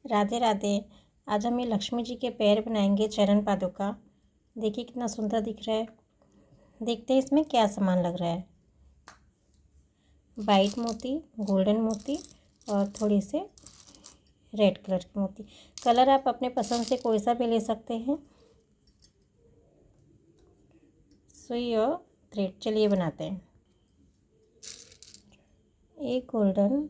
राधे राधे। आज हम ये लक्ष्मी जी के पैर बनाएंगे, चरण पादुका। देखिए कितना सुंदर दिख रहा है। देखते हैं इसमें क्या सामान लग रहा है। वाइट मोती, गोल्डन मोती और थोड़ी से रेड कलर की मोती। कलर आप अपने पसंद से कोई सा भी ले सकते हैं। सुई और थ्रेड। चलिए बनाते हैं। एक गोल्डन,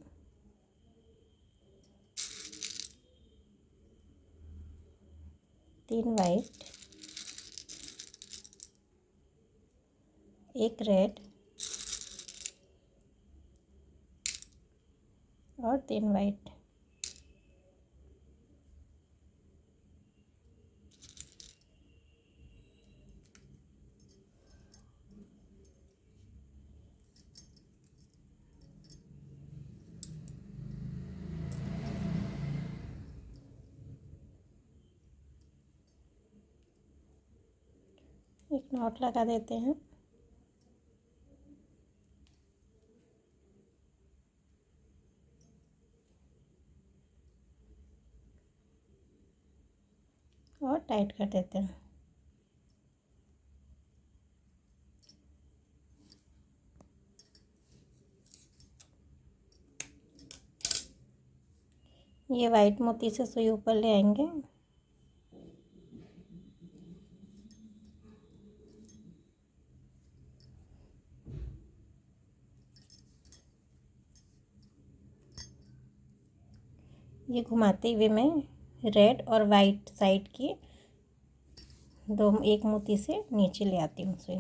तीन वाइट, एक रेड और तीन वाइट। एक नॉट लगा देते हैं। और टाइट कर देते हैं। ये वाइट मोती से सुई ऊपर ले आएंगे। ये घुमाते हुए मैं रेड और वाइट साइड की एक मोती से नीचे ले आती हूँ सुई।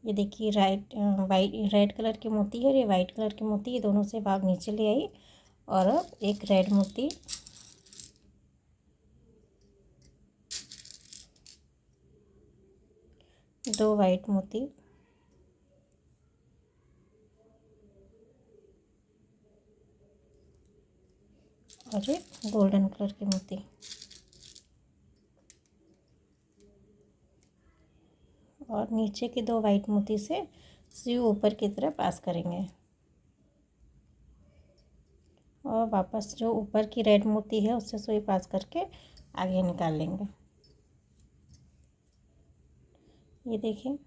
ये देखिए वाइट रेड कलर की मोती है और ये वाइट कलर की मोती, ये दोनों से भाग नीचे ले आई। और अब एक रेड मोती, दो वाइट मोती और एक गोल्डन कलर की मोती। और नीचे के दो वाइट मोती से सुई ऊपर की तरफ पास करेंगे। और वापस जो ऊपर की रेड मोती है उससे सुई पास करके आगे निकाल लेंगे। ये देखिए।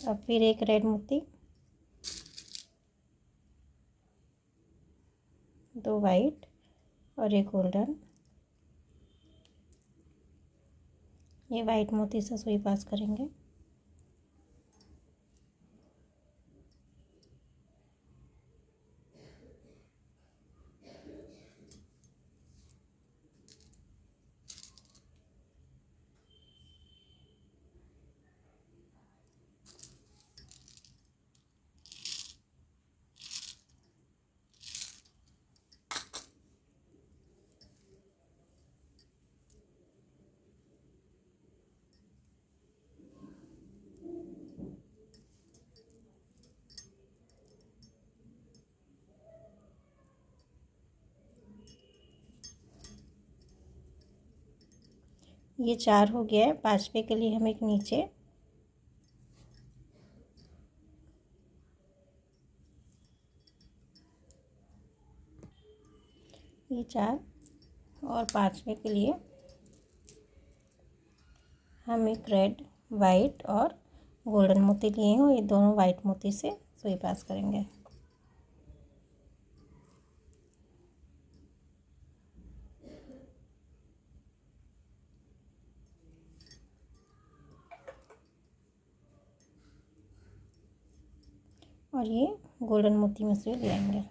अब फिर एक रेड मोती, दो वाइट और एक गोल्डन। ये वाइट मोती से सुई पास करेंगे। ये चार हो गया है। पांचवे के लिए हम एक नीचे, ये चार, और पांचवे के लिए हम एक रेड, वाइट और गोल्डन मोती लिए हैं और ये दोनों वाइट मोती से सुई पास करेंगे। और ये गोल्डन मोती में सुई ले आएंगे।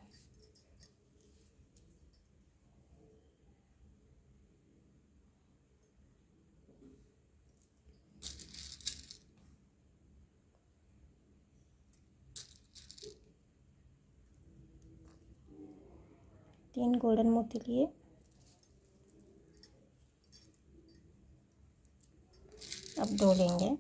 तीन गोल्डन मोती लिए, अब दो लेंगे।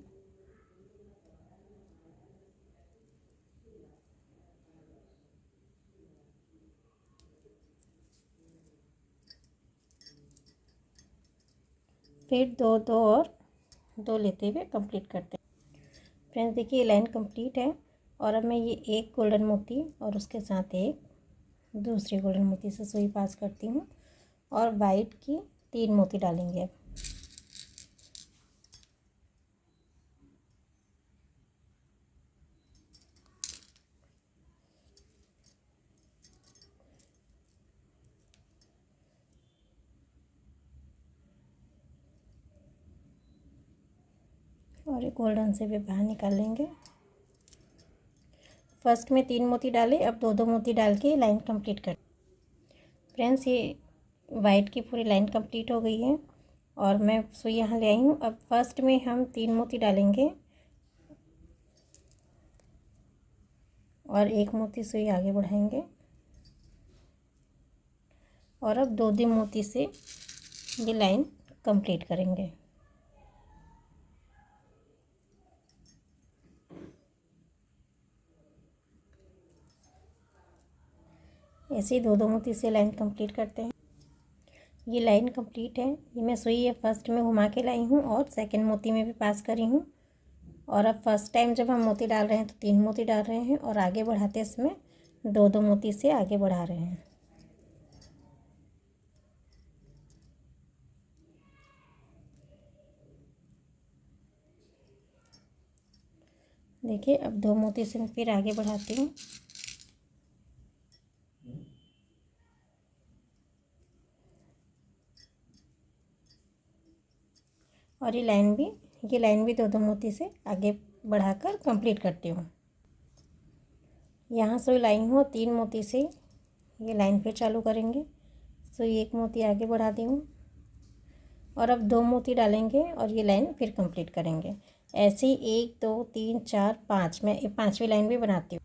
फिर दो दो और दो लेते हुए कंप्लीट करते हैं। फ्रेंड्स देखिए, ये लाइन कंप्लीट है। और अब मैं ये एक गोल्डन मोती और उसके साथ एक दूसरी गोल्डन मोती से सुई पास करती हूँ और वाइट की 3 मोती डालेंगे अब। और गोल्डन से भी बाहर निकाल लेंगे। फर्स्ट में 3 मोती डाले, अब 2-2 मोती डाल के लाइन कंप्लीट कर। फ्रेंड्स, ये वाइट की पूरी लाइन कंप्लीट हो गई है और मैं सुई यहाँ ले आई हूँ। अब फर्स्ट में हम 3 मोती डालेंगे और 1 मोती सुई आगे बढ़ाएंगे और अब 2-2 मोती से ये लाइन कंप्लीट करेंगे। ऐसे ही 2-2 मोती से लाइन कंप्लीट करते हैं। ये लाइन कंप्लीट है। ये मैं सुई है फर्स्ट में घुमा के लाई हूँ और सेकंड मोती में भी पास करी हूँ। और अब फर्स्ट टाइम जब हम मोती डाल रहे हैं तो 3 मोती डाल रहे हैं और आगे बढ़ाते इसमें 2-2 मोती से आगे बढ़ा रहे हैं। देखिए, अब 2 मोती से फिर आगे बढ़ाती हूँ और ये लाइन भी 2-2 मोती से आगे बढ़ाकर कंप्लीट करती हूँ। यहाँ सुई लाई हूँ 3 मोती से ये लाइन फिर चालू करेंगे। सुई 1 मोती आगे बढ़ा दी हूँ और अब 2 मोती डालेंगे और ये लाइन फिर कंप्लीट करेंगे। ऐसे ही 1 2 3 4 5 मैं 5वीं लाइन भी बनाती हूँ।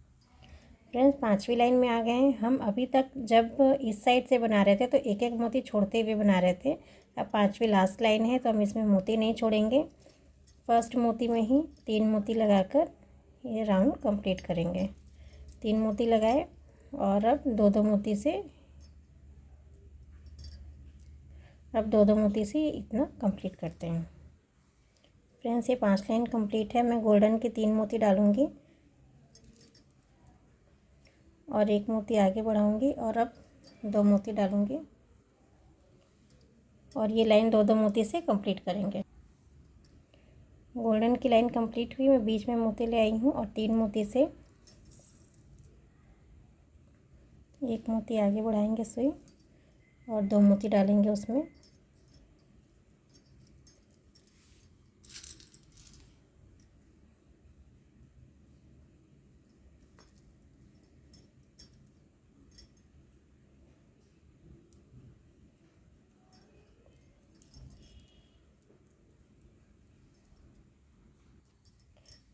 फ्रेंड्स, 5वीं लाइन में आ गए हैं हम। अभी तक जब इस साइड से बना रहे थे तो एक एक मोती छोड़ते हुए बना रहे थे। अब 5वीं लास्ट लाइन है तो हम इसमें मोती नहीं छोड़ेंगे। फर्स्ट मोती में ही 3 मोती लगाकर ये राउंड कंप्लीट करेंगे। 3 मोती लगाए और अब 2-2 मोती से इतना कंप्लीट करते हैं। फ्रेंड्स, ये 5 लाइन कंप्लीट है। मैं गोल्डन के 3 मोती डालूँगी और 1 मोती आगे बढ़ाऊँगी और अब 2 मोती डालूँगी और ये लाइन 2-2 मोती से कंप्लीट करेंगे। गोल्डन की लाइन कंप्लीट हुई। मैं बीच में मोती ले आई हूँ और 3 मोती से 1 मोती आगे बढ़ाएंगे सुई और 2 मोती डालेंगे उसमें।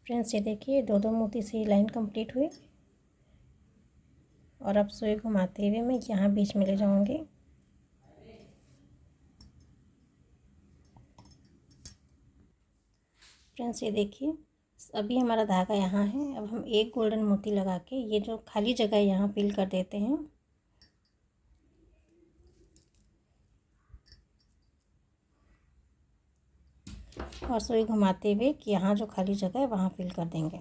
फ्रेंड्स, ये देखिए 2-2 मोती से लाइन कंप्लीट हुई और अब सुई घुमाते हुए मैं यहाँ बीच में ले जाऊँगी। फ्रेंड्स, ये देखिए अभी हमारा धागा यहाँ है। अब हम एक गोल्डन मोती लगा के ये जो खाली जगह यहाँ फिल कर देते हैं और सुई घुमाते हुए कि यहाँ जो खाली जगह है वहाँ फिल कर देंगे।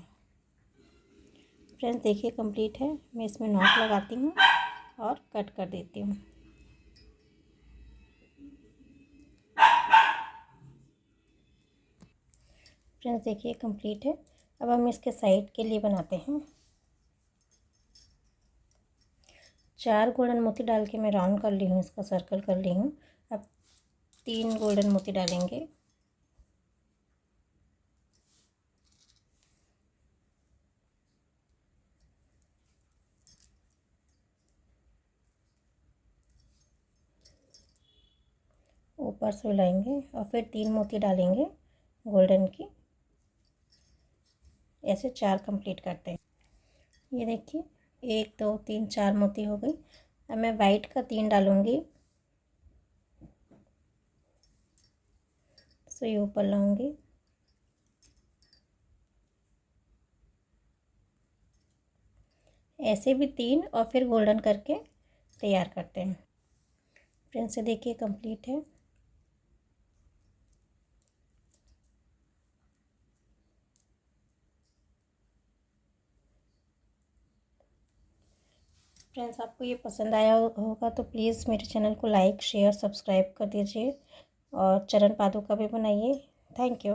फ्रेंड्स, देखिए कंप्लीट है। मैं इसमें नॉट लगाती हूँ और कट कर देती हूँ। फ्रेंड्स, देखिए कंप्लीट है। अब हम इसके साइड के लिए बनाते हैं। 4 गोल्डन मोती डाल के मैं राउंड कर ली हूँ, इसका सर्कल कर ली हूँ। अब 3 गोल्डन मोती डालेंगे ऊपर से लाएंगे और फिर 3 मोती डालेंगे गोल्डन की। ऐसे 4 कंप्लीट करते हैं। ये देखिए 1 2 3 4 मोती हो गई। अब मैं वाइट का 3 डालूँगी। सुई ऊपर लाऊंगी ऐसे भी 3 और फिर गोल्डन करके तैयार करते हैं। फ्रेंड्स, ये देखिए कंप्लीट है। फ्रेंड्स, आपको ये पसंद आया होगा तो प्लीज़ मेरे चैनल को लाइक शेयर सब्सक्राइब कर दीजिए और चरण पादुका भी बनाइए। Thank you.